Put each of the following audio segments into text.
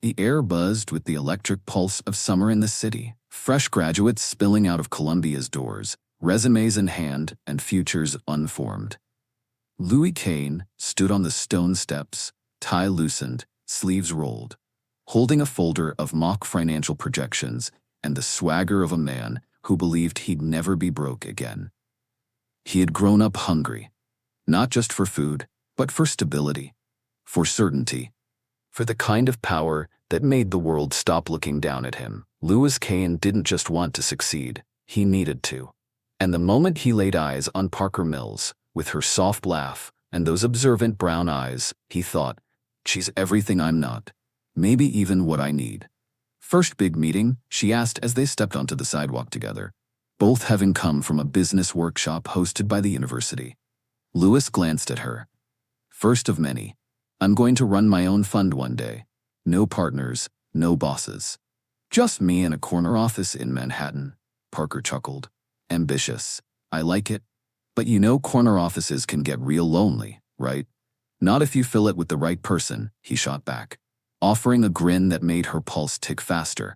The air buzzed with the electric pulse of summer in the city, fresh graduates spilling out of Columbia's doors, resumes in hand and futures unformed. Lewis Kane stood on the stone steps, tie loosened, sleeves rolled, holding a folder of mock financial projections and the swagger of a man who believed he'd never be broke again. He had grown up hungry, not just for food, but for stability, for certainty, for the kind of power that made the world stop looking down at him. Lewis Kane didn't just want to succeed, he needed to. And the moment he laid eyes on Parker Mills, with her soft laugh and those observant brown eyes, he thought, she's everything I'm not, maybe even what I need. First big meeting, she asked as they stepped onto the sidewalk together, both having come from a business workshop hosted by the university. Lewis glanced at her. First of many. I'm going to run my own fund one day. No partners, no bosses. Just me in a corner office in Manhattan. Parker chuckled. Ambitious. I like it. But you know corner offices can get real lonely, right? Not if you fill it with the right person, he shot back, offering a grin that made her pulse tick faster.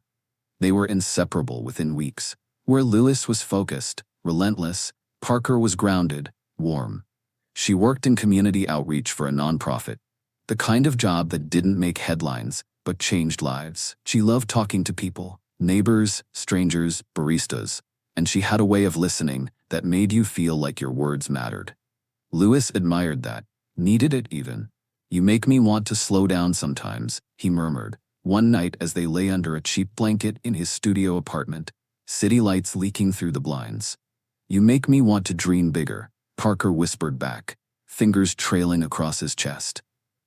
They were inseparable within weeks. Where Lewis was focused, relentless, Parker was grounded, warm. She worked in community outreach for a nonprofit, the kind of job that didn't make headlines, but changed lives. She loved talking to people, neighbors, strangers, baristas, and she had a way of listening that made you feel like your words mattered. Lewis admired that, needed it even. You make me want to slow down sometimes, he murmured, one night as they lay under a cheap blanket in his studio apartment, city lights leaking through the blinds. You make me want to dream bigger, Parker whispered back, fingers trailing across his chest.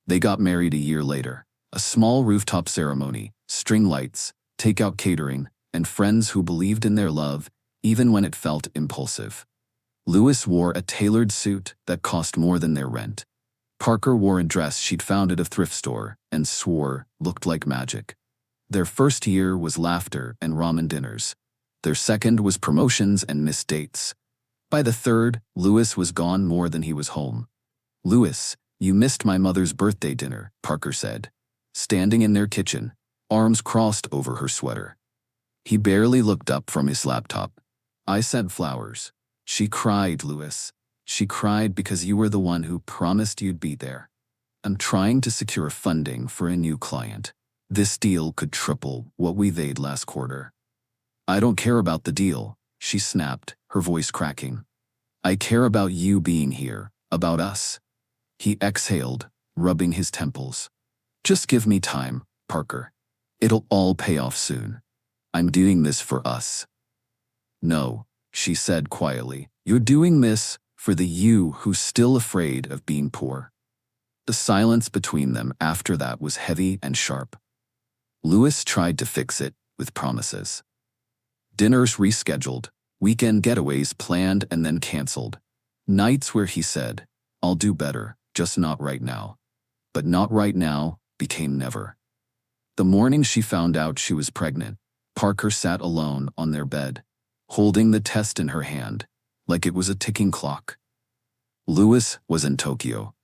They got married a year later. A small rooftop ceremony, string lights, takeout catering, and friends who believed in their love, even when it felt impulsive. Lewis wore a tailored suit that cost more than their rent. Parker wore a dress she'd found at a thrift store and swore looked like magic. Their first year was laughter and ramen dinners. Their second was promotions and missed dates. By the third, Lewis was gone more than he was home. Lewis, you missed my mother's birthday dinner, Parker said, standing in their kitchen, arms crossed over her sweater. He barely looked up from his laptop. I sent flowers. She cried, Lewis. She cried because you were the one who promised you'd be there. I'm trying to secure funding for a new client. This deal could triple what we made last quarter. I don't care about the deal, she snapped, her voice cracking. I care about you being here, about us. He exhaled, rubbing his temples. Just give me time, Parker. It'll all pay off soon. I'm doing this for us. No, she said quietly. You're doing this for the you who's still afraid of being poor. The silence between them after that was heavy and sharp. Lewis tried to fix it with promises. Dinners rescheduled, weekend getaways planned and then canceled. Nights where he said, I'll do better, just not right now. But not right now became never. The morning she found out she was pregnant, Parker sat alone on their bed, holding the test in her hand, like it was a ticking clock. Lewis was in Tokyo.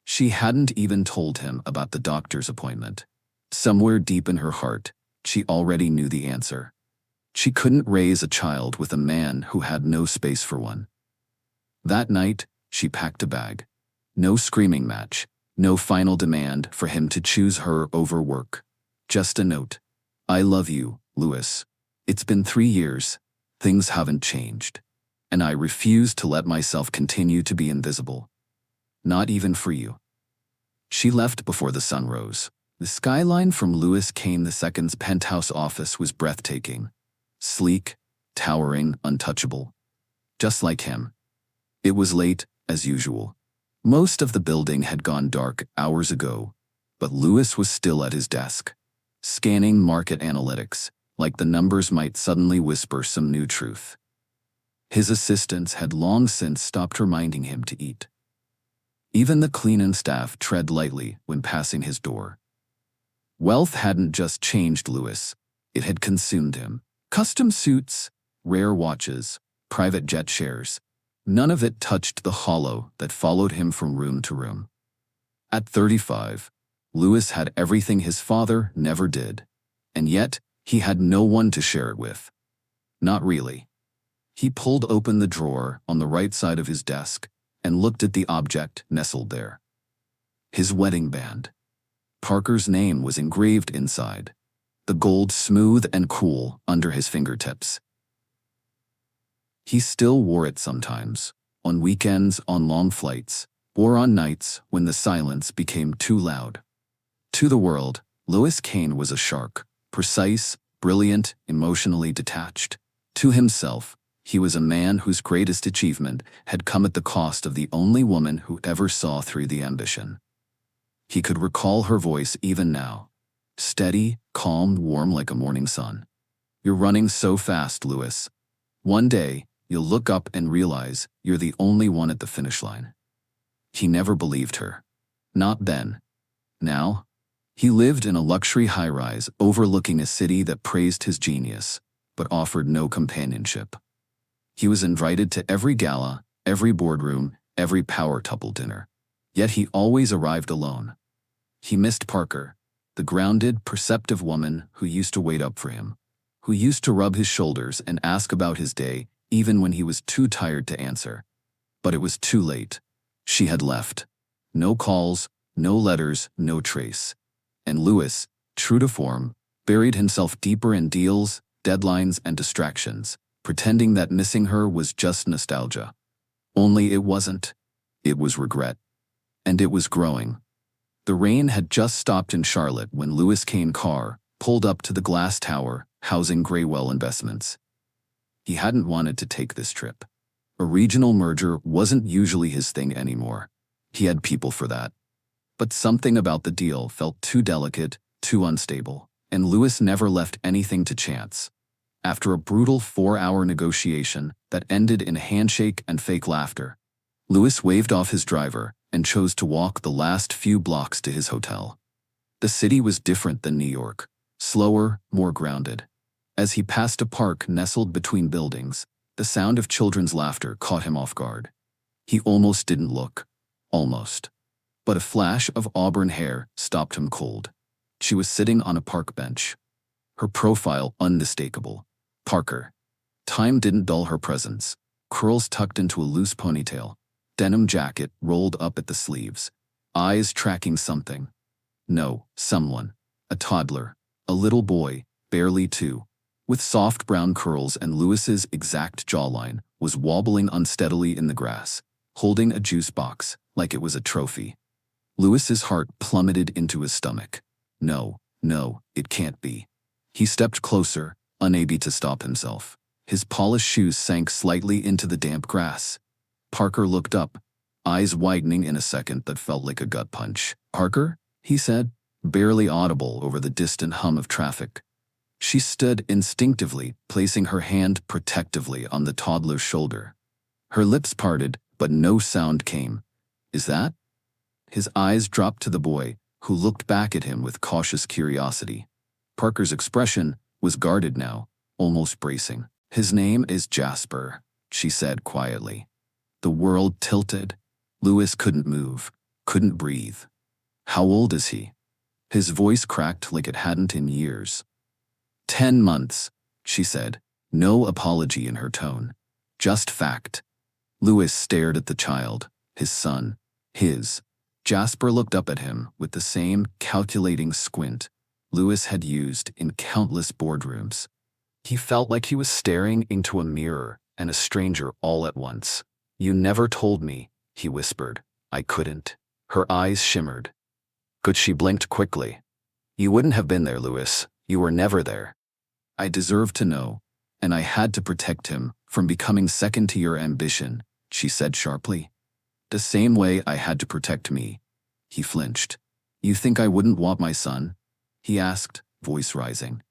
She hadn't even told him about the doctor's appointment. Somewhere deep in her heart, she already knew the answer. She couldn't raise a child with a man who had no space for one. That night, she packed a bag. No screaming match, no final demand for him to choose her over work. Just a note. I love you, Lewis. It's been 3 years. Things haven't changed. And I refuse to let myself continue to be invisible. Not even for you. She left before the sun rose. The skyline from Lewis Kane II's penthouse office was breathtaking. Sleek, towering, untouchable. Just like him. It was late, as usual. Most of the building had gone dark hours ago, but Lewis was still at his desk, scanning market analytics, like the numbers might suddenly whisper some new truth. His assistants had long since stopped reminding him to eat. Even the cleaning staff tread lightly when passing his door. Wealth hadn't just changed Lewis, it had consumed him. Custom suits, rare watches, private jet shares. None of it touched the hollow that followed him from room to room. At 35, Lewis had everything his father never did. And yet, he had no one to share it with. Not really. He pulled open the drawer on the right side of his desk and looked at the object nestled there. His wedding band. Parker's name was engraved inside, the gold smooth and cool under his fingertips. He still wore it sometimes, on weekends, on long flights, or on nights when the silence became too loud. To the world, Lewis Kane was a shark, precise, brilliant, emotionally detached. To himself, he was a man whose greatest achievement had come at the cost of the only woman who ever saw through the ambition. He could recall her voice even now. Steady, calm, warm like a morning sun. "You're running so fast, Lewis. One day, you'll look up and realize you're the only one at the finish line." He never believed her. Not then. Now? He lived in a luxury high-rise overlooking a city that praised his genius, but offered no companionship. He was invited to every gala, every boardroom, every power couple dinner. Yet he always arrived alone. He missed Parker, the grounded, perceptive woman who used to wait up for him, who used to rub his shoulders and ask about his day even when he was too tired to answer. But it was too late. She had left. No calls, no letters, no trace. And Lewis, true to form, buried himself deeper in deals, deadlines, and distractions, pretending that missing her was just nostalgia. Only it wasn't. It was regret. And it was growing. The rain had just stopped in Charlotte when Lewis Kane's car pulled up to the glass tower housing Graywell Investments. He hadn't wanted to take this trip. A regional merger wasn't usually his thing anymore. He had people for that. But something about the deal felt too delicate, too unstable, and Lewis never left anything to chance. After a brutal 4-hour negotiation that ended in a handshake and fake laughter, Lewis waved off his driver and chose to walk the last few blocks to his hotel. The city was different than New York, slower, more grounded. As he passed a park nestled between buildings, the sound of children's laughter caught him off guard. He almost didn't look. Almost. But a flash of auburn hair stopped him cold. She was sitting on a park bench. Her profile unmistakable. Parker. Time didn't dull her presence. Curls tucked into a loose ponytail. Denim jacket rolled up at the sleeves. Eyes tracking something. No, someone. A toddler. A little boy, barely 2. With soft brown curls and Lewis's exact jawline, was wobbling unsteadily in the grass, holding a juice box like it was a trophy. Lewis's heart plummeted into his stomach. No, it can't be. He stepped closer, unable to stop himself. His polished shoes sank slightly into the damp grass. Parker looked up, eyes widening in a second that felt like a gut punch. "Parker?" he said, barely audible over the distant hum of traffic. She stood instinctively, placing her hand protectively on the toddler's shoulder. Her lips parted, but no sound came. "Is that?" His eyes dropped to the boy, who looked back at him with cautious curiosity. Parker's expression was guarded now, almost bracing. "His name is Jasper," she said quietly. The world tilted. Lewis couldn't move, couldn't breathe. "How old is he?" His voice cracked like it hadn't in years. 10 months, she said, no apology in her tone. Just fact. Lewis stared at the child, his son, his. Jasper looked up at him with the same calculating squint Lewis had used in countless boardrooms. He felt like he was staring into a mirror and a stranger all at once. "You never told me," he whispered. "I couldn't." Her eyes shimmered. But she blinked quickly. "You wouldn't have been there, Lewis. You were never there." "I deserved to know, and I had to protect him from becoming second to your ambition," she said sharply. "The same way I had to protect me." He flinched. "You think I wouldn't want my son?" he asked, voice rising.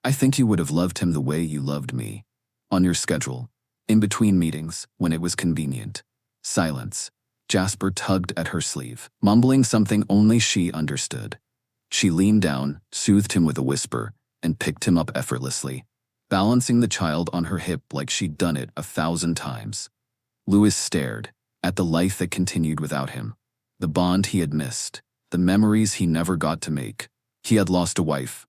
"I think you would have loved him the way you loved me. On your schedule, in between meetings, when it was convenient." Silence. Jasper tugged at her sleeve, mumbling something only she understood. She leaned down, soothed him with a whisper, and picked him up effortlessly, balancing the child on her hip like she'd done it 1,000 times. Lewis stared at the life that continued without him, the bond he had missed, the memories he never got to make. He had lost a wife.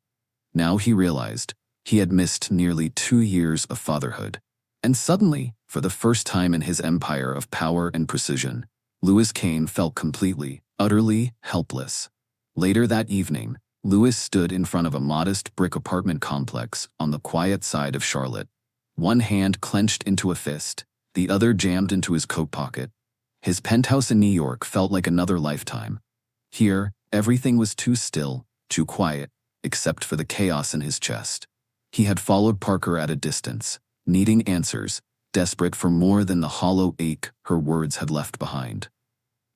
Now he realized he had missed nearly 2 years of fatherhood. And suddenly, for the first time in his empire of power and precision, Lewis Kane felt completely, utterly helpless. Later that evening, Lewis stood in front of a modest brick apartment complex on the quiet side of Charlotte. One hand clenched into a fist, the other jammed into his coat pocket. His penthouse in New York felt like another lifetime. Here, everything was too still, too quiet, except for the chaos in his chest. He had followed Parker at a distance, needing answers, desperate for more than the hollow ache her words had left behind.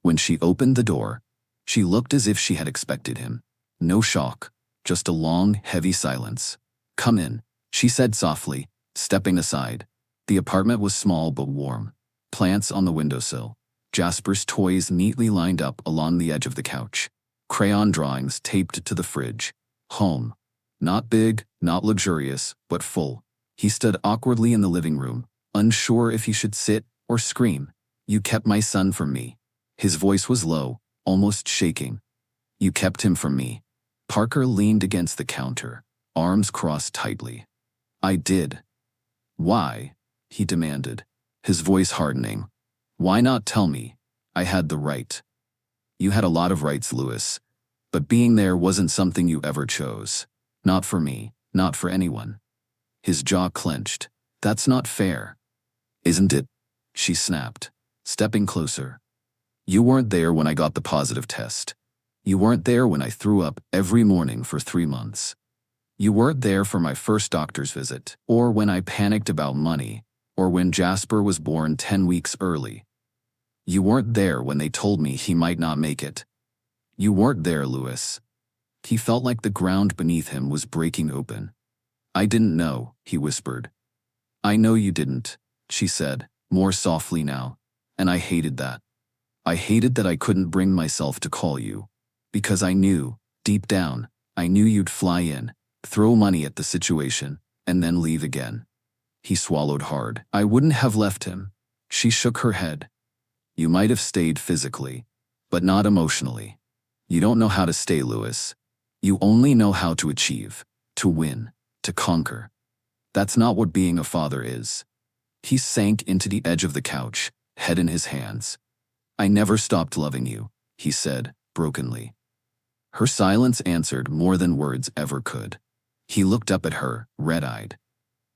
When she opened the door, she looked as if she had expected him. No shock, just a long, heavy silence. "Come in," she said softly, stepping aside. The apartment was small but warm. Plants on the windowsill. Jasper's toys neatly lined up along the edge of the couch. Crayon drawings taped to the fridge. Home. Not big, not luxurious, but full. He stood awkwardly in the living room, unsure if he should sit or scream. "You kept my son from me." His voice was low, almost shaking. "You kept him from me." Parker leaned against the counter, arms crossed tightly. "I did." "Why?" he demanded, his voice hardening. "Why not tell me? I had the right." "You had a lot of rights, Lewis. But being there wasn't something you ever chose. Not for me, not for anyone." His jaw clenched. "That's not fair." "Isn't it?" she snapped, stepping closer. "You weren't there when I got the positive test. You weren't there when I threw up every morning for 3 months. You weren't there for my first doctor's visit, or when I panicked about money, or when Jasper was born 10 weeks early. You weren't there when they told me he might not make it. You weren't there, Lewis." He felt like the ground beneath him was breaking open. "I didn't know," he whispered. "I know you didn't," she said, more softly now, "and I hated that. I hated that I couldn't bring myself to call you. Because I knew, deep down, I knew you'd fly in, throw money at the situation, and then leave again." He swallowed hard. "I wouldn't have left him." She shook her head. "You might have stayed physically, but not emotionally. You don't know how to stay, Lewis. You only know how to achieve, to win, to conquer. That's not what being a father is." He sank into the edge of the couch, head in his hands. "I never stopped loving you," he said, brokenly. Her silence answered more than words ever could. He looked up at her, red-eyed.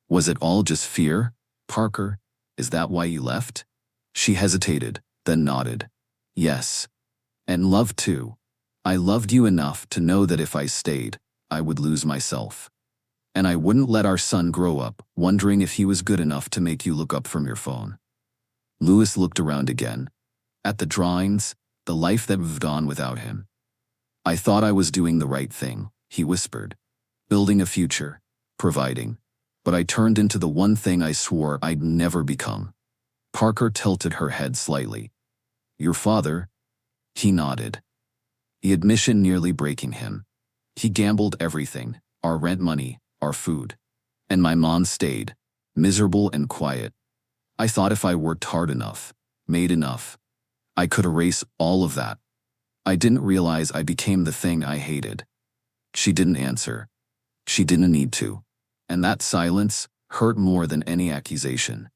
"Was it all just fear, Parker? Is that why you left?" She hesitated, then nodded. "Yes. And love too. I loved you enough to know that if I stayed, I would lose myself. And I wouldn't let our son grow up wondering if he was good enough to make you look up from your phone." Lewis looked around again. At the drawings, the life that moved on without him. "I thought I was doing the right thing," he whispered. "Building a future, providing. But I turned into the one thing I swore I'd never become." Parker tilted her head slightly. "Your father?" He nodded. The admission nearly breaking him. "He gambled everything, our rent money, our food. And my mom stayed, miserable and quiet. I thought if I worked hard enough, made enough, I could erase all of that. I didn't realize I became the thing I hated." She didn't answer. She didn't need to. And that silence hurt more than any accusation.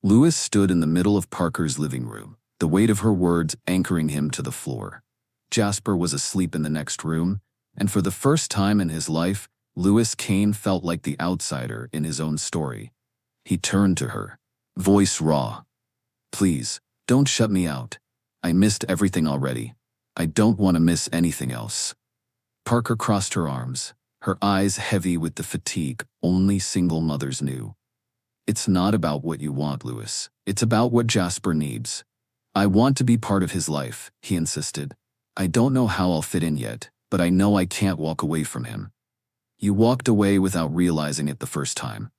Lewis stood in the middle of Parker's living room, the weight of her words anchoring him to the floor. Jasper was asleep in the next room, and for the first time in his life, Lewis Kane felt like the outsider in his own story. He turned to her, voice raw. "Please, don't shut me out. I missed everything already. I don't want to miss anything else." Parker crossed her arms, her eyes heavy with the fatigue only single mothers knew. "It's not about what you want, Lewis. It's about what Jasper needs. I want to be part of his life," he insisted. "I don't know how I'll fit in yet, but I know I can't walk away from him." "You walked away without realizing it the first time."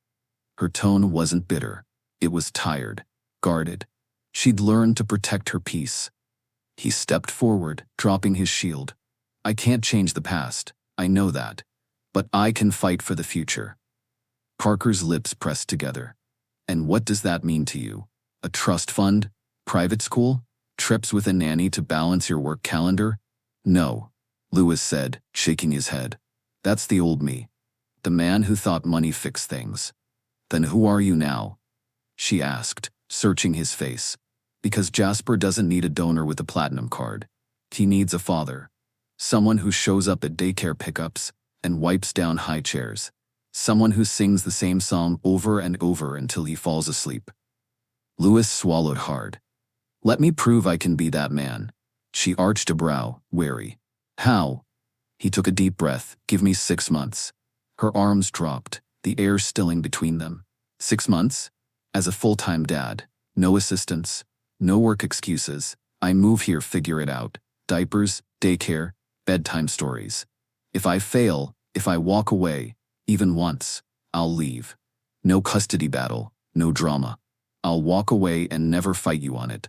Her tone wasn't bitter. It was tired, guarded. She'd learned to protect her peace. He stepped forward, dropping his shield. "I can't change the past, I know that. But I can fight for the future." Parker's lips pressed together. "And what does that mean to you? A trust fund? Private school? Trips with a nanny to balance your work calendar?" No, Lewis said, shaking his head. That's the old me. The man who thought money fixed things. Then who are you now? She asked, searching his face. Because Jasper doesn't need a donor with a platinum card. He needs a father. Someone who shows up at daycare pickups and wipes down high chairs. Someone who sings the same song over and over until he falls asleep. Lewis swallowed hard. Let me prove I can be that man. She arched a brow, wary. How? He took a deep breath. Give me 6 months. Her arms dropped, the air stilling between them. 6 months? As a full-time dad. No assistance. No work excuses. I move here, figure it out. Diapers, daycare, bedtime stories. If I fail, if I walk away, even once, I'll leave. No custody battle, no drama. I'll walk away and never fight you on it.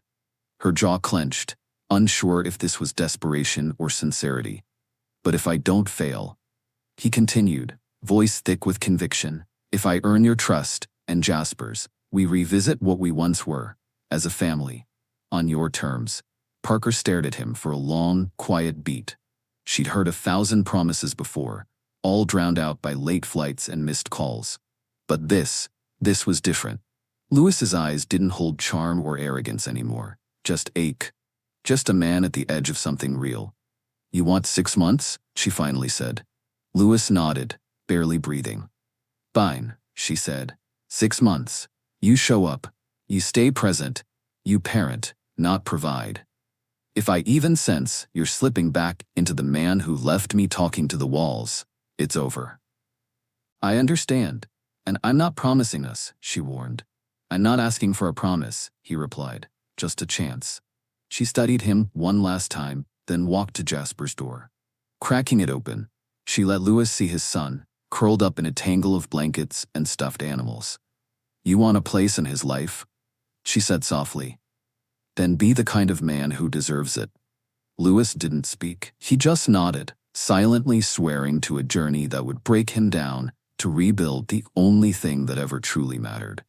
Her jaw clenched, unsure if this was desperation or sincerity. But if I don't fail, he continued, voice thick with conviction, if I earn your trust and Jasper's, we revisit what we once were, as a family. On your terms. Parker stared at him for a long, quiet beat. She'd heard 1,000 promises before, all drowned out by late flights and missed calls. But this was different. Lewis's eyes didn't hold charm or arrogance anymore, just ache. Just a man at the edge of something real. You want 6 months? She finally said. Lewis nodded, barely breathing. Fine, she said. 6 months. You show up. You stay present. You parent, not provide. If I even sense you're slipping back into the man who left me talking to the walls, it's over. I understand, and I'm not promising us, she warned. I'm not asking for a promise, he replied, just a chance. She studied him one last time, then walked to Jasper's door. Cracking it open, she let Lewis see his son, curled up in a tangle of blankets and stuffed animals. You want a place in his life? She said softly. Then be the kind of man who deserves it. Lewis didn't speak. He just nodded, silently swearing to a journey that would break him down to rebuild the only thing that ever truly mattered.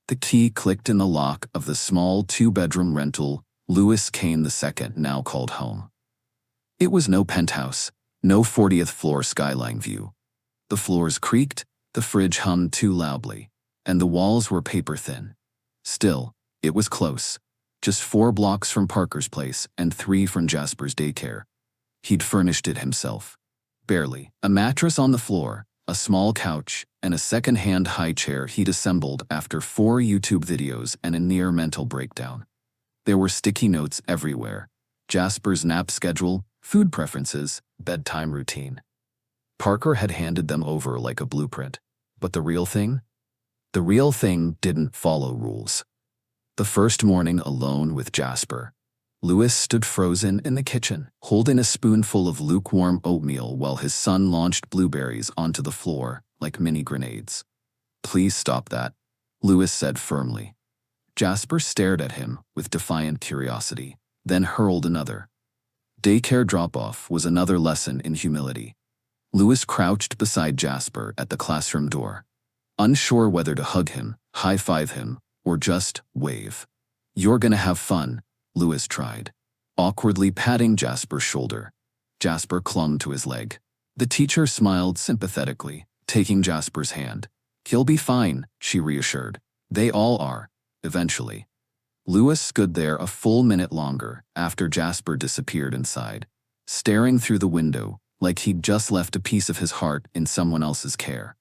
The key clicked in the lock of the small 2-bedroom rental Lewis Kane II now called home. It was no penthouse, no 40th floor skyline view. The floors creaked, the fridge hummed too loudly, and the walls were paper thin. Still, it was close. Just 4 blocks from Parker's place and 3 from Jasper's daycare. He'd furnished it himself. Barely. A mattress on the floor, a small couch, and a second-hand high chair he'd assembled after 4 YouTube videos and a near mental breakdown. There were sticky notes everywhere. Jasper's nap schedule, food preferences, bedtime routine. Parker had handed them over like a blueprint. But the real thing? The real thing didn't follow rules. The first morning alone with Jasper, Lewis stood frozen in the kitchen, holding a spoonful of lukewarm oatmeal while his son launched blueberries onto the floor like mini grenades. Please stop that, Lewis said firmly. Jasper stared at him with defiant curiosity, then hurled another. Daycare drop-off was another lesson in humility. Lewis crouched beside Jasper at the classroom door, unsure whether to hug him, high-five him, or just wave. You're gonna have fun, Lewis tried, awkwardly patting Jasper's shoulder. Jasper clung to his leg. The teacher smiled sympathetically, taking Jasper's hand. He'll be fine, she reassured. They all are, eventually. Lewis stood there a full minute longer after Jasper disappeared inside, staring through the window like he'd just left a piece of his heart in someone else's care.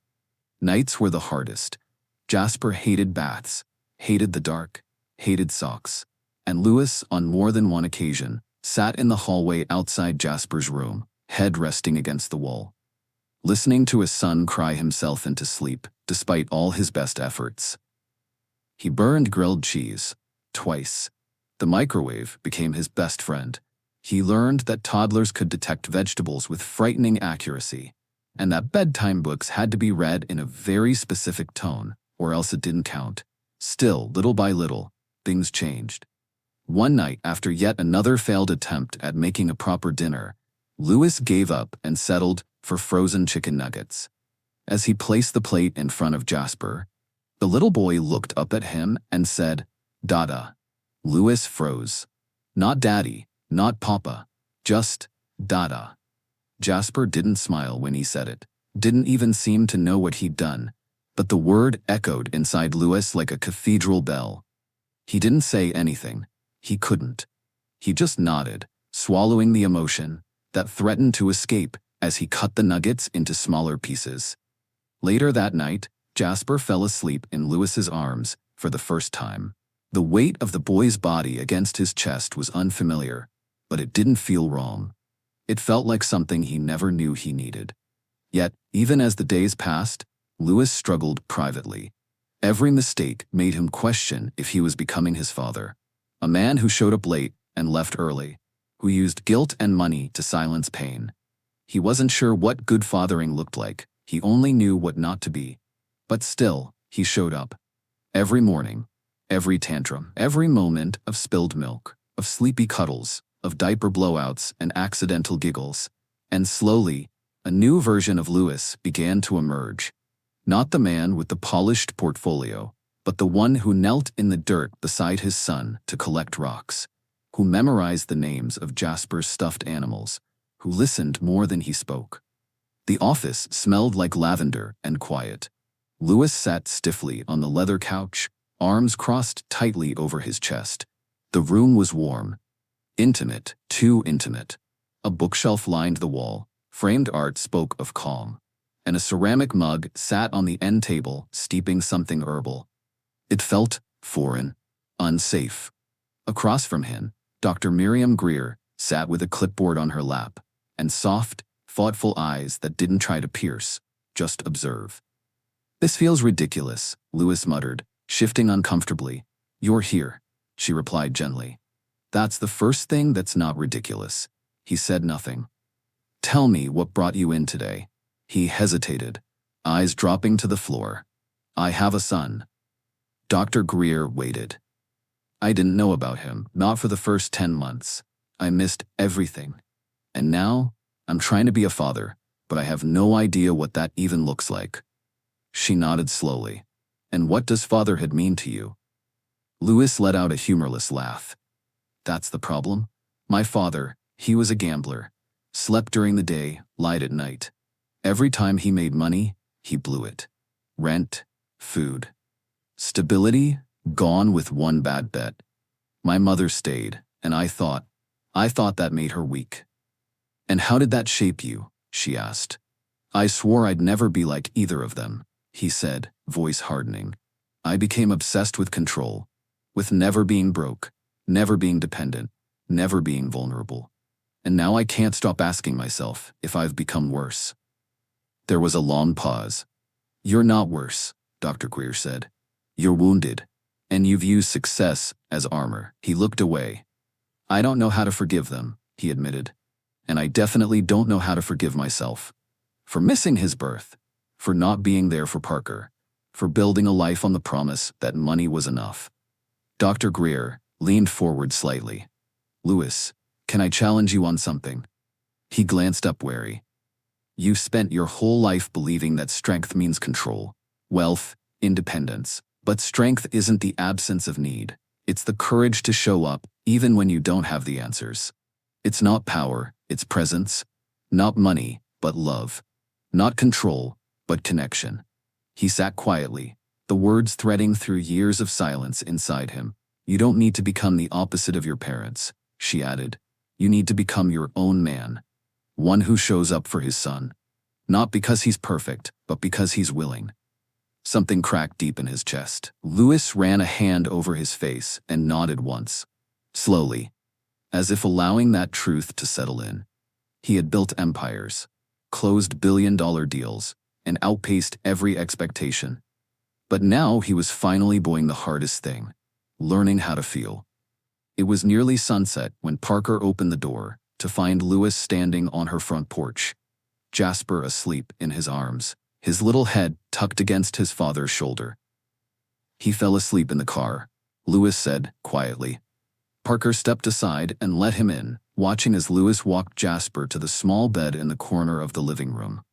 Nights were the hardest. Jasper hated baths, hated the dark, hated socks, and Lewis, on more than one occasion, sat in the hallway outside Jasper's room, head resting against the wall, listening to his son cry himself into sleep despite all his best efforts. He burned grilled cheese, twice. The microwave became his best friend. He learned that toddlers could detect vegetables with frightening accuracy, and that bedtime books had to be read in a very specific tone, or else it didn't count. Still, little by little, things changed. One night, after yet another failed attempt at making a proper dinner, Lewis gave up and settled for frozen chicken nuggets. As he placed the plate in front of Jasper, the little boy looked up at him and said, "Dada." Lewis froze. Not daddy, not papa, just Dada. Jasper didn't smile when he said it, didn't even seem to know what he'd done, but the word echoed inside Lewis like a cathedral bell. He didn't say anything. He couldn't. He just nodded, swallowing the emotion that threatened to escape as he cut the nuggets into smaller pieces. Later that night, Jasper fell asleep in Lewis's arms for the first time. The weight of the boy's body against his chest was unfamiliar, but it didn't feel wrong. It felt like something he never knew he needed. Yet, even as the days passed, Lewis struggled privately. Every mistake made him question if he was becoming his father. A man who showed up late and left early, who used guilt and money to silence pain. He wasn't sure what good fathering looked like. He only knew what not to be. But still, he showed up. Every morning, every tantrum, every moment of spilled milk, of sleepy cuddles, of diaper blowouts and accidental giggles. And slowly, a new version of Lewis began to emerge. Not the man with the polished portfolio, but the one who knelt in the dirt beside his son to collect rocks, who memorized the names of Jasper's stuffed animals, who listened more than he spoke. The office smelled like lavender and quiet. Lewis sat stiffly on the leather couch, arms crossed tightly over his chest. The room was warm. Intimate, too intimate. A bookshelf lined the wall. Framed art spoke of calm. And a ceramic mug sat on the end table, steeping something herbal. It felt foreign, unsafe. Across from him, Dr. Miriam Greer sat with a clipboard on her lap, and soft, thoughtful eyes that didn't try to pierce, just observe. "This feels ridiculous," Lewis muttered, shifting uncomfortably. "You're here," she replied gently. "That's the first thing that's not ridiculous." He said nothing. "Tell me what brought you in today." He hesitated, eyes dropping to the floor. "I have a son." Dr. Greer waited. "I didn't know about him, not for the first 10 months. I missed everything. And now, I'm trying to be a father, but I have no idea what that even looks like." She nodded slowly. "And what does fatherhood mean to you?" Lewis let out a humorless laugh. "That's the problem. My father, he was a gambler. Slept during the day, lied at night. Every time he made money, he blew it. Rent, food. Stability, gone with one bad bet. My mother stayed, and I thought that made her weak." "And how did that shape you?" she asked. "I swore I'd never be like either of them," he said, voice hardening. "I became obsessed with control, with never being broke, never being dependent, never being vulnerable. And now I can't stop asking myself if I've become worse." There was a long pause. "You're not worse," Dr. Greer said. "You're wounded, and you've used success as armor." He looked away. "I don't know how to forgive them," he admitted. "And I definitely don't know how to forgive myself. For missing his birth, for not being there for Parker, for building a life on the promise that money was enough." Dr. Greer leaned forward slightly. "Lewis, can I challenge you on something?" He glanced up wary. "You spent your whole life believing that strength means control, wealth, independence. But strength isn't the absence of need. It's the courage to show up even when you don't have the answers. It's not power, it's presence. Not money, but love. Not control, but connection." He sat quietly, the words threading through years of silence inside him. "You don't need to become the opposite of your parents," she added. "You need to become your own man. One who shows up for his son. Not because he's perfect, but because he's willing." Something cracked deep in his chest. Lewis ran a hand over his face and nodded once. Slowly, as if allowing that truth to settle in. He had built empires, closed billion-dollar deals, and outpaced every expectation. But now he was finally doing the hardest thing, learning how to feel. It was nearly sunset when Parker opened the door to find Lewis standing on her front porch, Jasper asleep in his arms, his little head tucked against his father's shoulder. "He fell asleep in the car," Lewis said quietly. Parker stepped aside and let him in, watching as Lewis walked Jasper to the small bed in the corner of the living room.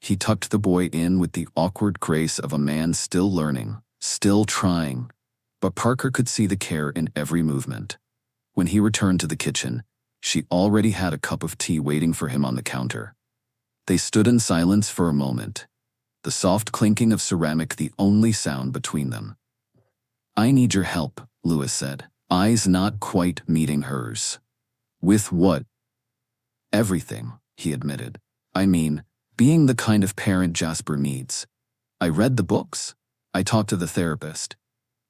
He tucked the boy in with the awkward grace of a man still learning, still trying, but Parker could see the care in every movement. When he returned to the kitchen, She already had a cup of tea waiting for him on the counter. They stood in silence for a moment, the soft clinking of ceramic the only sound between them. "I need your help," Lewis said, eyes not quite meeting hers. "With what?" "Everything," he admitted. "I mean, being the kind of parent Jasper needs. I read the books. I talked to the therapist.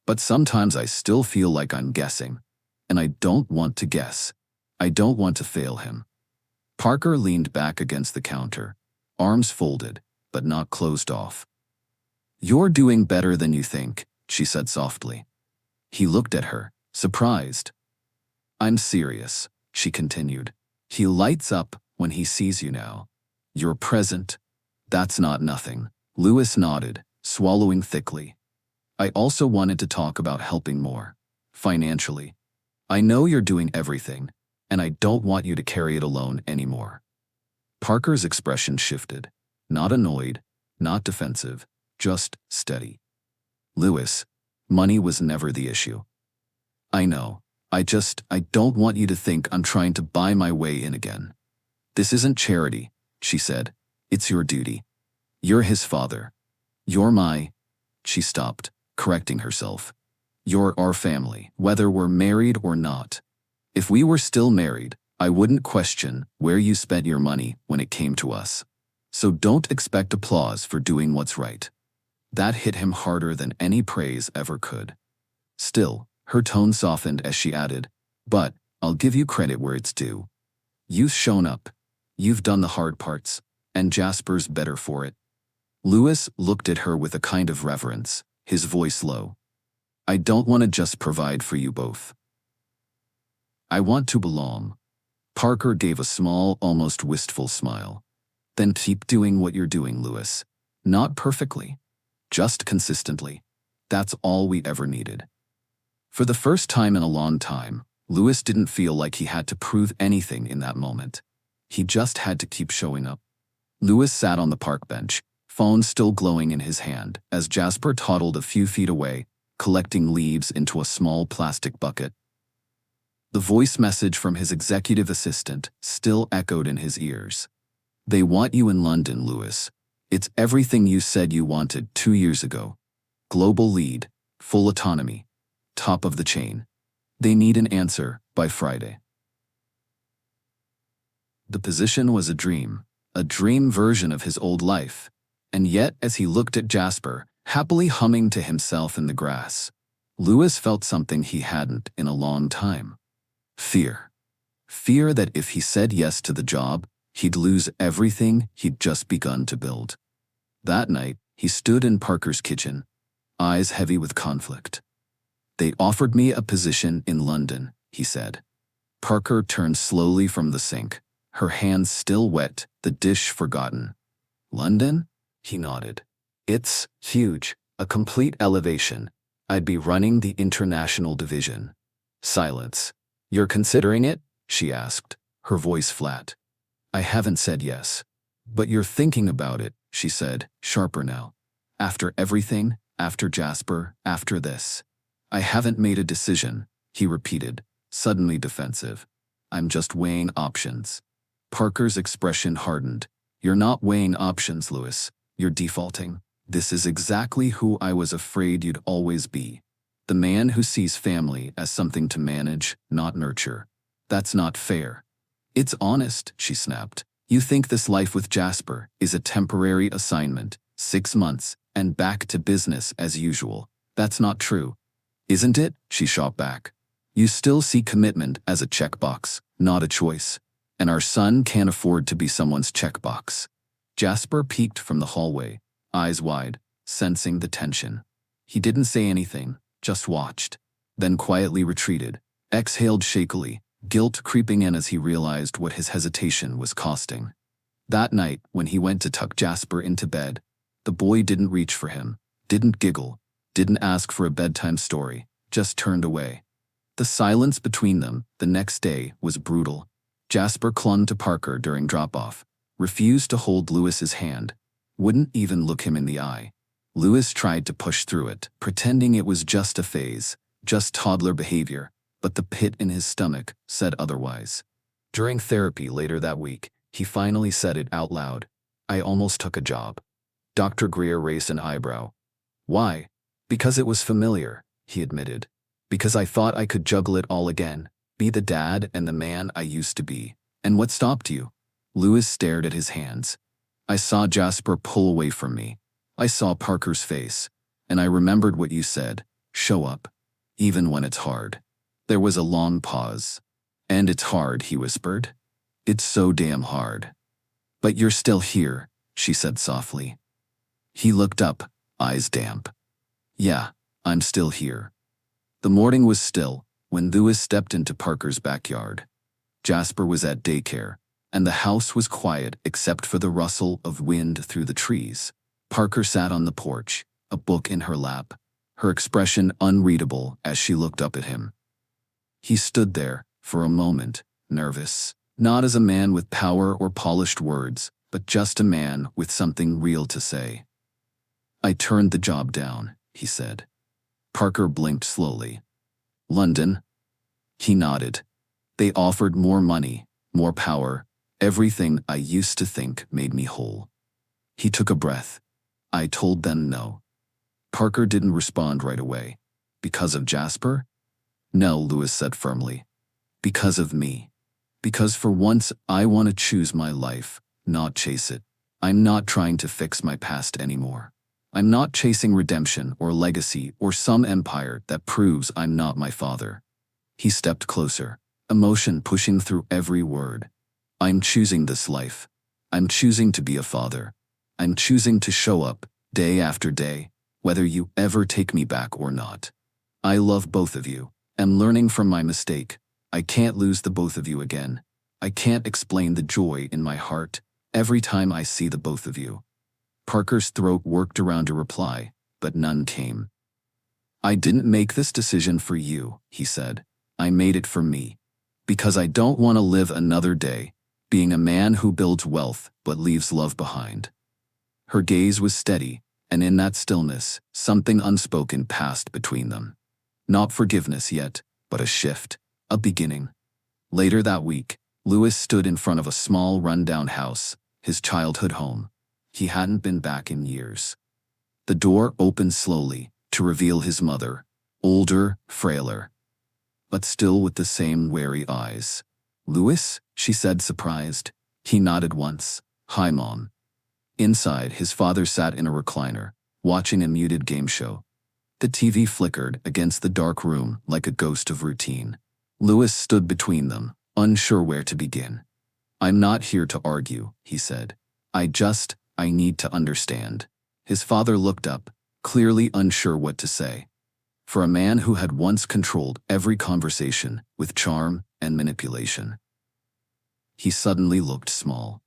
But sometimes I still feel like I'm guessing. And I don't want to guess. I don't want to fail him." Parker leaned back against the counter, arms folded, but not closed off. "You're doing better than you think," she said softly. He looked at her, surprised. "I'm serious," she continued. "He lights up when he sees you now. You're present. That's not nothing." Lewis nodded, swallowing thickly. "I also wanted to talk about helping more. Financially. I know you're doing everything, and I don't want you to carry it alone anymore." Parker's expression shifted. Not annoyed, not defensive, just steady. "Lewis, money was never the issue. I know. I don't want you to think I'm trying to buy my way in again. This isn't charity," she said. "It's your duty. You're his father. You're my—" She stopped, correcting herself. "You're our family, whether we're married or not. If we were still married, I wouldn't question where you spent your money when it came to us. So don't expect applause for doing what's right." That hit him harder than any praise ever could. Still, her tone softened as she added, "But I'll give you credit where it's due. You've shown up. You've done the hard parts, and Jasper's better for it." Lewis looked at her with a kind of reverence, his voice low. "I don't want to just provide for you both. I want to belong." Parker gave a small, almost wistful smile. "Then keep doing what you're doing, Lewis. Not perfectly. Just consistently. That's all we ever needed." For the first time in a long time, Lewis didn't feel like he had to prove anything in that moment. He just had to keep showing up. Lewis sat on the park bench, phone still glowing in his hand, as Jasper toddled a few feet away, collecting leaves into a small plastic bucket. The voice message from his executive assistant still echoed in his ears. "They want you in London, Lewis. It's everything you said you wanted 2 years ago. Global lead, full autonomy, top of the chain. They need an answer by Friday." The position was a dream version of his old life. And yet, as he looked at Jasper, happily humming to himself in the grass, Lewis felt something he hadn't in a long time. Fear. Fear that if he said yes to the job, he'd lose everything he'd just begun to build. That night, he stood in Parker's kitchen, eyes heavy with conflict. "They offered me a position in London," he said. Parker turned slowly from the sink, her hands still wet, the dish forgotten. "London?" He nodded. "It's huge, a complete elevation. I'd be running the international division." Silence. "You're considering it?" she asked, her voice flat. "I haven't said yes. But you're thinking about it," she said, sharper now. "After everything, after Jasper, after this." "I haven't made a decision," he repeated, suddenly defensive. "I'm just weighing options." Parker's expression hardened. "You're not weighing options, Lewis. You're defaulting. This is exactly who I was afraid you'd always be. The man who sees family as something to manage, not nurture. That's not fair." "It's honest," she snapped. "You think this life with Jasper is a temporary assignment, 6 months, and back to business as usual. That's not true." "Isn't it?" she shot back. "You still see commitment as a checkbox, not a choice. And our son can't afford to be someone's checkbox." Jasper peeked from the hallway, eyes wide, sensing the tension. He didn't say anything, just watched, then quietly retreated, exhaled shakily, guilt creeping in as he realized what his hesitation was costing. That night, when he went to tuck Jasper into bed, the boy didn't reach for him, didn't giggle, didn't ask for a bedtime story, just turned away. The silence between them the next day was brutal. Jasper clung to Parker during drop-off, refused to hold Lewis's hand, wouldn't even look him in the eye. Lewis tried to push through it, pretending it was just a phase, just toddler behavior, but the pit in his stomach said otherwise. During therapy later that week, he finally said it out loud. I almost took a job. Dr. Greer raised an eyebrow. Why? Because it was familiar, he admitted. Because I thought I could juggle it all again, be the dad and the man I used to be. And what stopped you? Lewis stared at his hands. I saw Jasper pull away from me. I saw Parker's face. And I remembered what you said. Show up. Even when it's hard. There was a long pause. And it's hard, he whispered. It's so damn hard. But you're still here, she said softly. He looked up, eyes damp. Yeah, I'm still here. The morning was still when Lewis stepped into Parker's backyard. Jasper was at daycare, and the house was quiet except for the rustle of wind through the trees. Parker sat on the porch, a book in her lap, her expression unreadable as she looked up at him. He stood there, for a moment, nervous, not as a man with power or polished words, but just a man with something real to say. I turned the job down, he said. Parker blinked slowly. London? He nodded. They offered more money, more power, everything I used to think made me whole. He took a breath. I told them no. Parker didn't respond right away. Because of Jasper? No, Lewis said firmly. Because of me. Because for once I want to choose my life, not chase it. I'm not trying to fix my past anymore. I'm not chasing redemption or legacy or some empire that proves I'm not my father. He stepped closer, emotion pushing through every word. I'm choosing this life. I'm choosing to be a father. I'm choosing to show up, day after day, whether you ever take me back or not. I love both of you. I'm learning from my mistake. I can't lose the both of you again. I can't explain the joy in my heart every time I see the both of you. Parker's throat worked around a reply, but none came. I didn't make this decision for you, he said. I made it for me. Because I don't want to live another day, being a man who builds wealth but leaves love behind. Her gaze was steady, and in that stillness, something unspoken passed between them. Not forgiveness yet, but a shift, a beginning. Later that week, Lewis stood in front of a small rundown house, his childhood home. He hadn't been back in years. The door opened slowly to reveal his mother, older, frailer, but still with the same wary eyes. Lewis? She said, surprised. He nodded once. Hi, Mom. Inside, his father sat in a recliner, watching a muted game show. The TV flickered against the dark room like a ghost of routine. Lewis stood between them, unsure where to begin. I'm not here to argue, he said. I need to understand. His father looked up, clearly unsure what to say. For a man who had once controlled every conversation with charm and manipulation, he suddenly looked small.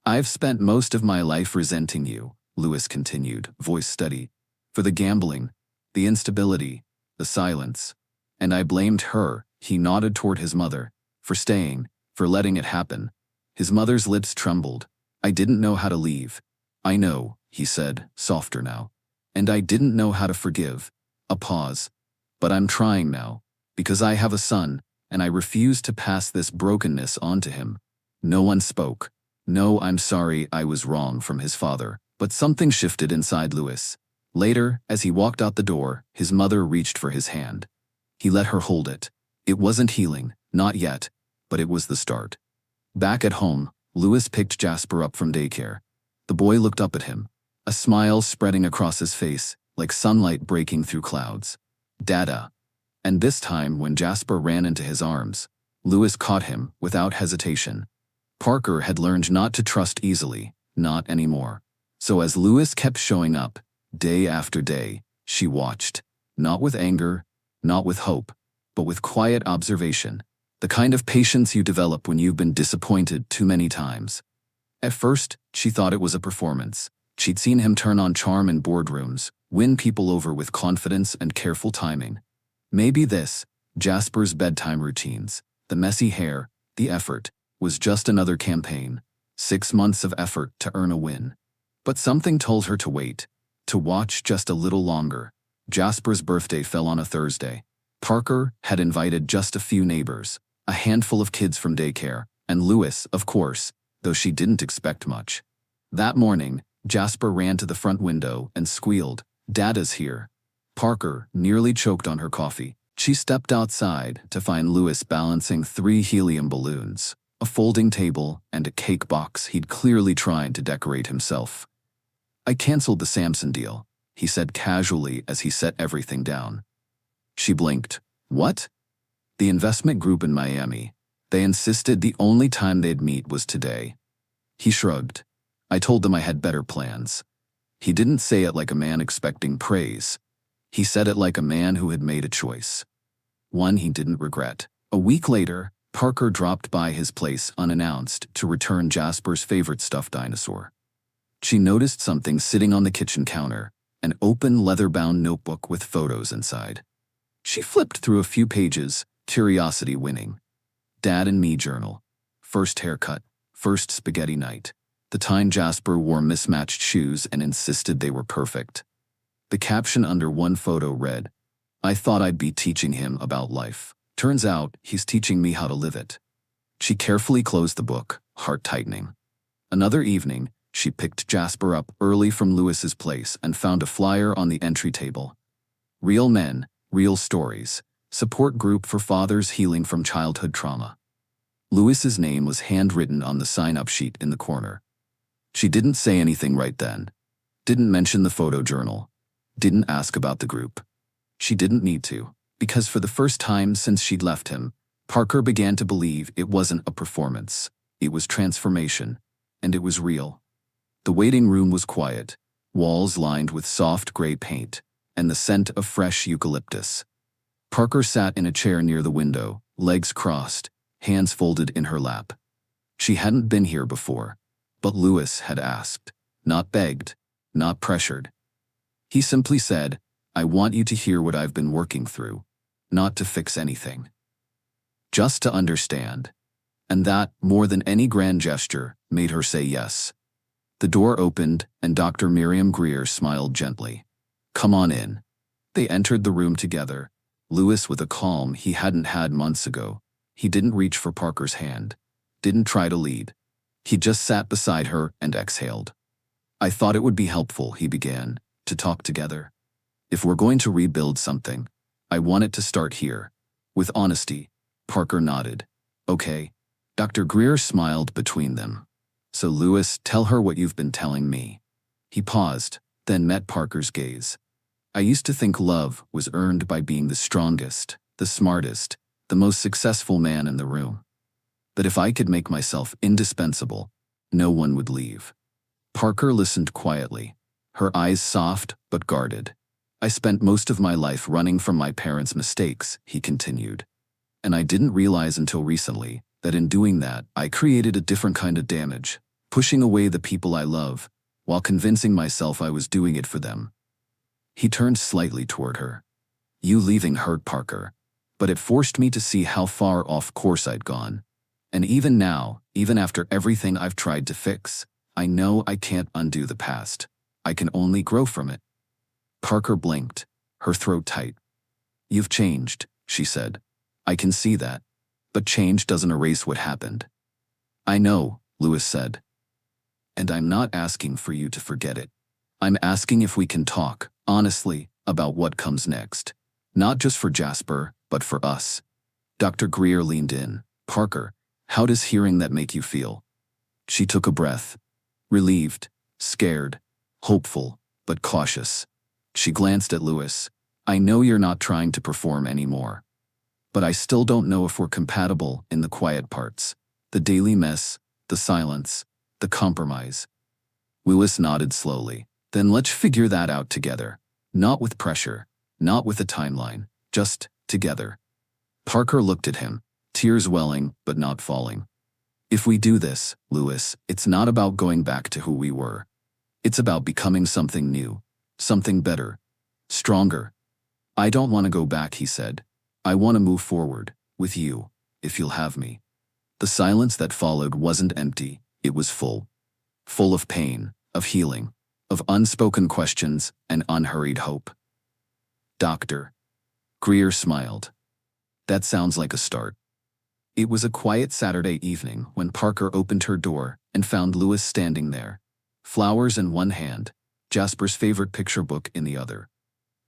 I've spent most of my life resenting you, Lewis continued, voice steady, for the gambling, the instability, the silence. And I blamed her, he nodded toward his mother, for staying, for letting it happen. His mother's lips trembled. I didn't know how to leave. I know, he said, softer now. And I didn't know how to forgive. A pause. But I'm trying now, because I have a son, and I refuse to pass this brokenness on to him. No one spoke. No, I'm sorry, I was wrong from his father. But something shifted inside Lewis. Later, as he walked out the door, his mother reached for his hand. He let her hold it. It wasn't healing, not yet, but it was the start. Back at home, Lewis picked Jasper up from daycare. The boy looked up at him, a smile spreading across his face, like sunlight breaking through clouds. Dada. And this time, when Jasper ran into his arms, Lewis caught him without hesitation. Parker had learned not to trust easily, not anymore. So as Lewis kept showing up, day after day, she watched, not with anger, not with hope, but with quiet observation, the kind of patience you develop when you've been disappointed too many times. At first, she thought it was a performance. She'd seen him turn on charm in boardrooms, win people over with confidence and careful timing. Maybe this, Jasper's bedtime routines, the messy hair, the effort, was just another campaign, 6 months of effort to earn a win. But something told her to wait, to watch just a little longer. Jasper's birthday fell on a Thursday. Parker had invited just a few neighbors, a handful of kids from daycare, and Lewis, of course, though she didn't expect much. That morning, Jasper ran to the front window and squealed, "Dada's here." Parker nearly choked on her coffee. She stepped outside to find Lewis balancing 3 helium balloons, a folding table, and a cake box he'd clearly tried to decorate himself. "I canceled the Samson deal," he said casually as he set everything down. She blinked. "What?" "The investment group in Miami. They insisted the only time they'd meet was today." He shrugged. "I told them I had better plans." He didn't say it like a man expecting praise. He said it like a man who had made a choice. One he didn't regret. A week later, Parker dropped by his place unannounced to return Jasper's favorite stuffed dinosaur. She noticed something sitting on the kitchen counter, an open leather-bound notebook with photos inside. She flipped through a few pages, curiosity winning. "Dad and me journal. First haircut, first spaghetti night. The time Jasper wore mismatched shoes and insisted they were perfect." The caption under one photo read, "I thought I'd be teaching him about life. Turns out he's teaching me how to live it." She carefully closed the book, heart tightening. Another evening, she picked Jasper up early from Lewis's place and found a flyer on the entry table. "Real men, real stories. Support group for fathers healing from childhood trauma." Lewis's name was handwritten on the sign-up sheet in the corner. She didn't say anything right then. Didn't mention the photo journal. Didn't ask about the group. She didn't need to, because for the first time since she'd left him, Parker began to believe it wasn't a performance. It was transformation, and it was real. The waiting room was quiet, walls lined with soft gray paint, and the scent of fresh eucalyptus. Parker sat in a chair near the window, legs crossed, hands folded in her lap. She hadn't been here before, but Lewis had asked, not begged, not pressured. He simply said, "I want you to hear what I've been working through, not to fix anything. Just to understand." And that, more than any grand gesture, made her say yes. The door opened, and Dr. Miriam Greer smiled gently. "Come on in." They entered the room together, Lewis with a calm he hadn't had months ago. He didn't reach for Parker's hand, didn't try to lead. He just sat beside her and exhaled. "I thought it would be helpful," he began, "to talk together. If we're going to rebuild something, I want it to start here, with honesty." Parker nodded. "Okay." Dr. Greer smiled between them. "So Lewis, tell her what you've been telling me." He paused, then met Parker's gaze. "I used to think love was earned by being the strongest, the smartest, the most successful man in the room. That if I could make myself indispensable, no one would leave." Parker listened quietly, her eyes soft but guarded. "I spent most of my life running from my parents' mistakes," he continued. "And I didn't realize until recently that in doing that, I created a different kind of damage, pushing away the people I love, while convincing myself I was doing it for them." He turned slightly toward her. "You leaving hurt, Parker, but it forced me to see how far off course I'd gone. And even now, even after everything I've tried to fix, I know I can't undo the past. I can only grow from it." Parker blinked, her throat tight. "You've changed," she said. "I can see that. But change doesn't erase what happened." "I know," Lewis said. "And I'm not asking for you to forget it. I'm asking if we can talk, honestly, about what comes next. Not just for Jasper, but for us." Dr. Greer leaned in. "Parker, how does hearing that make you feel?" She took a breath. Relieved, scared, hopeful, but cautious. She glanced at Lewis. "I know you're not trying to perform anymore. But I still don't know if we're compatible in the quiet parts. The daily mess, the silence, the compromise." Lewis nodded slowly. "Then let's figure that out together. Not with pressure, not with a timeline, just together." Parker looked at him, tears welling but not falling. "If we do this, Lewis, it's not about going back to who we were. It's about becoming something new, something better, stronger." "I don't want to go back," he said. "I want to move forward, with you, if you'll have me." The silence that followed wasn't empty, it was full. Full of pain, of healing, of unspoken questions and unhurried hope. "Dr. Greer smiled. "That sounds like a start." It was a quiet Saturday evening when Parker opened her door and found Lewis standing there, flowers in one hand, Jasper's favorite picture book in the other.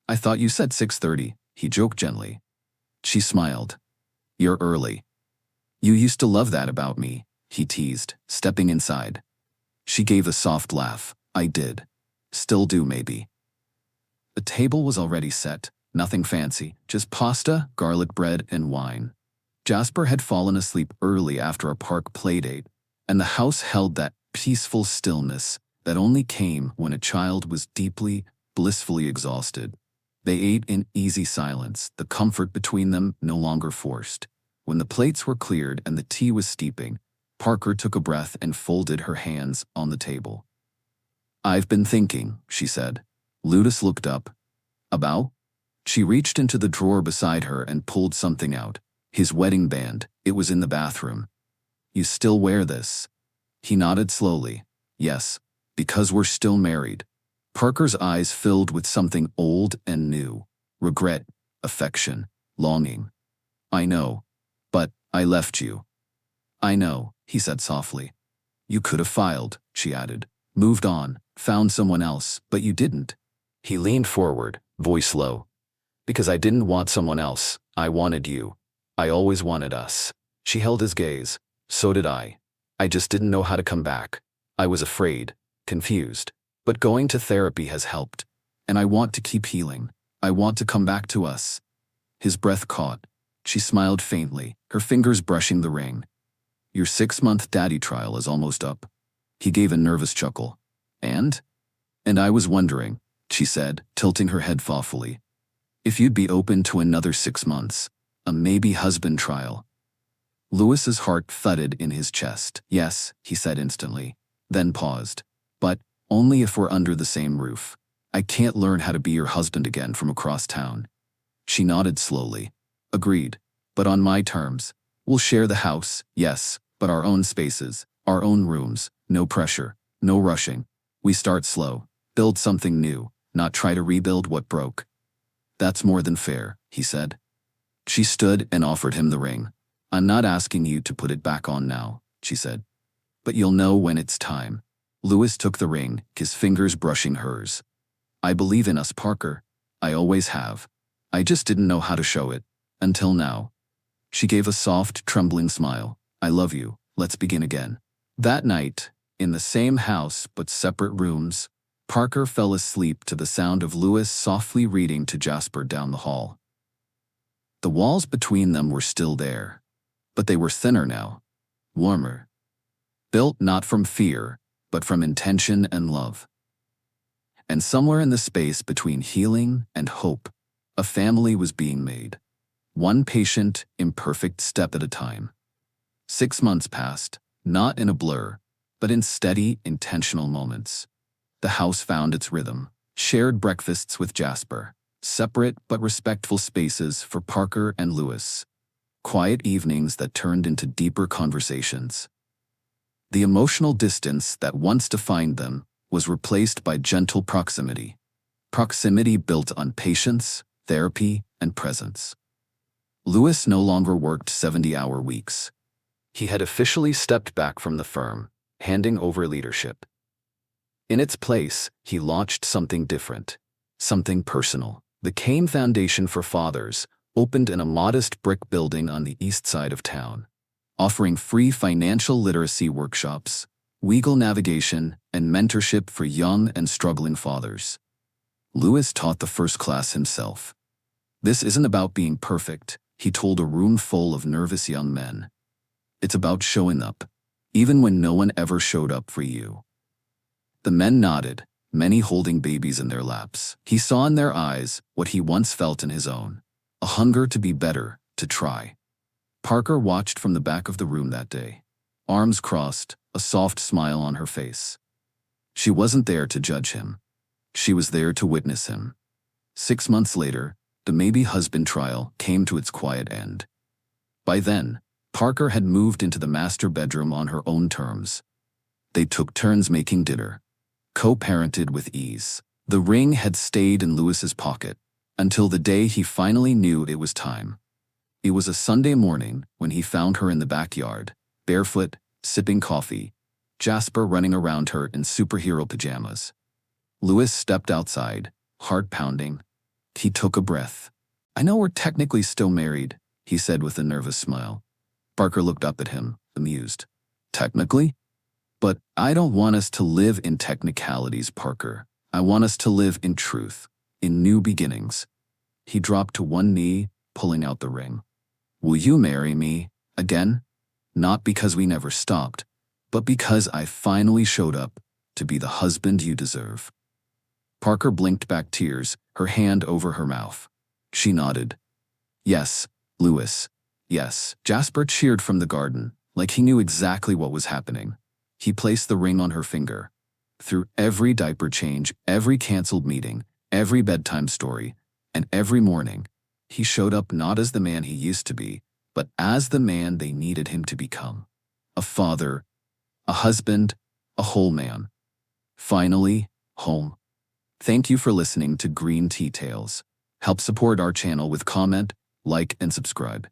"I thought you said 6:30, he joked gently. She smiled. "You're early." "You used to love that about me," he teased, stepping inside. She gave a soft laugh. "I did. Still do, maybe." The table was already set, nothing fancy, just pasta, garlic bread, and wine. Jasper had fallen asleep early after a park playdate, and the house held that peaceful stillness that only came when a child was deeply, blissfully exhausted. They ate in easy silence, the comfort between them no longer forced. When the plates were cleared and the tea was steeping, Parker took a breath and folded her hands on the table. "I've been thinking," she said. Lewis looked up. "About?" She reached into the drawer beside her and pulled something out. His wedding band. It was in the bathroom. "You still wear this?" He nodded slowly. "Yes, because we're still married." Parker's eyes filled with something old and new. Regret, affection, longing. "I know. But I left you." "I know," he said softly. "You could have filed," she added. "Moved on, found someone else, but you didn't." He leaned forward, voice low. "Because I didn't want someone else. I wanted you. I always wanted us." She held his gaze. "So did I. I just didn't know how to come back. I was afraid, confused. But going to therapy has helped. And I want to keep healing. I want to come back to us." His breath caught. She smiled faintly, her fingers brushing the ring. "Your 6-month daddy trial is almost up." He gave a nervous chuckle. And I was wondering," she said, tilting her head thoughtfully, "if you'd be open to another 6 months, a maybe husband trial." Lewis's heart thudded in his chest. "Yes," he said instantly, then paused. "But only if we're under the same roof. I can't learn how to be your husband again from across town." She nodded slowly. "Agreed. But on my terms. We'll share the house, yes, but our own spaces, our own rooms, no pressure, no rushing. We start slow, build something new, not try to rebuild what broke." "That's more than fair," he said. She stood and offered him the ring. "I'm not asking you to put it back on now," she said. "But you'll know when it's time." Lewis took the ring, his fingers brushing hers. "I believe in us, Parker. I always have. I just didn't know how to show it. Until now." She gave a soft, trembling smile. "I love you. Let's begin again." That night, in the same house but separate rooms, Parker fell asleep to the sound of Lewis softly reading to Jasper down the hall. The walls between them were still there, but they were thinner now, warmer. Built not from fear, but from intention and love. And somewhere in the space between healing and hope, a family was being made. One patient, imperfect step at a time. 6 months passed, not in a blur, but in steady, intentional moments. The house found its rhythm. Shared breakfasts with Jasper. Separate but respectful spaces for Parker and Lewis. Quiet evenings that turned into deeper conversations. The emotional distance that once defined them was replaced by gentle proximity. Proximity built on patience, therapy, and presence. Lewis no longer worked 70-hour weeks. He had officially stepped back from the firm, handing over leadership. In its place, he launched something different, something personal. The Kane Foundation for Fathers opened in a modest brick building on the east side of town, offering free financial literacy workshops, legal navigation, and mentorship for young and struggling fathers. Lewis taught the first class himself. "This isn't about being perfect," he told a room full of nervous young men. "It's about showing up, even when no one ever showed up for you." The men nodded, many holding babies in their laps. He saw in their eyes what he once felt in his own, a hunger to be better, to try. Parker watched from the back of the room that day, arms crossed, a soft smile on her face. She wasn't there to judge him. She was there to witness him. 6 months later, the maybe husband trial came to its quiet end. By then, Parker had moved into the master bedroom on her own terms. They took turns making dinner, co-parented with ease. The ring had stayed in Lewis's pocket until the day he finally knew it was time. It was a Sunday morning when he found her in the backyard, barefoot, sipping coffee, Jasper running around her in superhero pajamas. Lewis stepped outside, heart pounding. He took a breath. "I know we're technically still married," he said with a nervous smile. Parker looked up at him, amused. "Technically? But I don't want us to live in technicalities, Parker. I want us to live in truth, in new beginnings." He dropped to one knee, pulling out the ring. "Will you marry me again? Not because we never stopped, but because I finally showed up to be the husband you deserve." Parker blinked back tears, her hand over her mouth. She nodded. "Yes, Lewis. Yes." Jasper cheered from the garden, like he knew exactly what was happening. He placed the ring on her finger. Through every diaper change, every canceled meeting, every bedtime story, and every morning, he showed up not as the man he used to be, but as the man they needed him to become. A father, a husband, a whole man. Finally, home. Thank you for listening to Green Tea Tales. Help support our channel with comment, like, and subscribe.